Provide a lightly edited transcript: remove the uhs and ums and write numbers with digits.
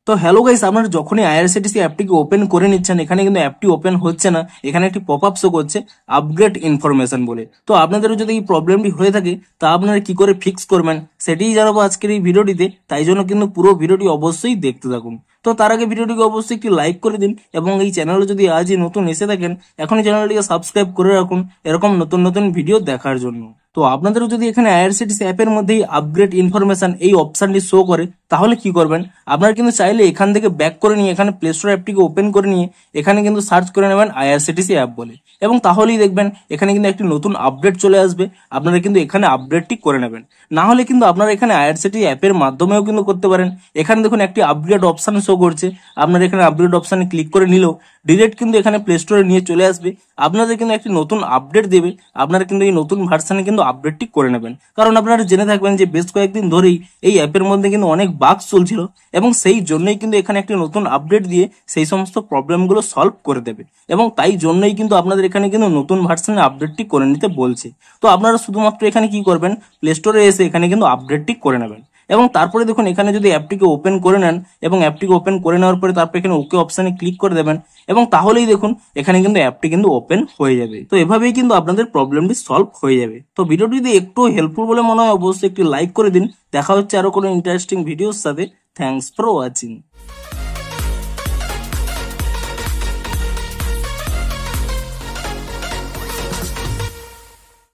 তো hello guys, আপনারা যখনই আইআরসিটিসি অ্যাপটিকে ওপেন করে নিচ্ছেন, এখানে কিন্তু অ্যাপটি ওপেন হচ্ছে না, এখানে একটি পপ আপ শো করছে আপগ্রেড ইনফরমেশন বলে। তো আপনাদেরও যদি এই প্রবলেমটি হয়ে থাকে তা আপনারা কি করে ফিক্স করবেন সেটিই জানাবো আজকের এই ভিডিওটিতে, তাই জন্য কিন্তু পুরো ভিডিওটি অবশ্যই দেখতে থাকুন। তো তার আগে ভিডিওটিকে অবশ্যই একটি লাইক করে দিন এবং এই চ্যানেলে যদি আজই নতুন এসে থাকেন এখনই চ্যানেলটিকে সাবস্ক্রাইব করে রাখুন এরকম নতুন নতুন ভিডিও দেখার জন্য। তো আপনাদেরও যদি এখানে আইআরসিটিসি অ্যাপের মধ্যেই আপগ্রেড ইনফরমেশন এই অপশনটি শো করে তাহলে কি করবেন, আপনারা কিন্তু চাইলে এখান থেকে ব্যাক করে নিয়ে এখানে প্লে স্টোর অ্যাপটিকে ওপেন করে নিয়ে এখানে কিন্তু সার্চ করে নেবেন আইআরসিটিসি অ্যাপ বলে, এবং তাহলেই দেখবেন এখানে কিন্তু একটি নতুন আপডেট চলে আসবে। আপনারা কিন্তু এখানে আপডেটটি করে নেবেন। না হলে কিন্তু আপনারা এখানে আইআরসিটিসি অ্যাপের মাধ্যমেও কিন্তু করতে পারেন। এখানে দেখুন একটি আপগ্রেড অপশন শো করছে, আপনারা এখানে আপগ্রেড অপশনে ক্লিক করে নিলেও ডিরেক্ট কিন্তু এখানে প্লে স্টোরে নিয়ে চলে আসবে। আপনাদের কিন্তু একটি নতুন আপডেট দেবে, আপনারা কিন্তু এই নতুন ভার্সনে কিন্তু আপডেটটি করে নেবেন। কারণ আপনারা জেনে থাকবেন যে বেশ কয়েকদিন ধরেই এই অ্যাপের মধ্যে কিন্তু অনেক বাগ চলছিল এবং সেই জন্যই কিন্তু এখানে একটি নতুন আপডেট দিয়ে সেই সমস্ত প্রবলেমগুলো সলভ করে দেবে, এবং তাই জন্যই কিন্তু আপনাদের এখানে কিন্তু নতুন ভার্সনে আপডেটটি করে নিতে বলছে। তো আপনারা শুধুমাত্র এখানে কি করবেন, প্লে স্টোরে এসে এখানে কিন্তু আপডেটটি করে নেবেন। এবং তারপরে দেখুন এখানে যদি অ্যাপটিকে ওপেন করে নেন এবং অ্যাপটিকে ওপেন করে নেওয়ার পরে তারপর এখানে ওকে অপশনে ক্লিক করে দেবেন, এবং তাহলেই দেখুন এখানে কিন্তু অ্যাপটি কিন্তু ওপেন হয়ে যাবে। তো এভাবেই কিন্তু আপনাদের প্রবলেমটি সলভ হয়ে যাবে। তো ভিডিওটি যদি একটু হেল্পফুল বলে মনে হয় অবশ্যই একটি লাইক করে দিন। দেখা হচ্ছে আরো কোনো ইন্টারেস্টিং ভিডিওর সাথে। Thanks for watching.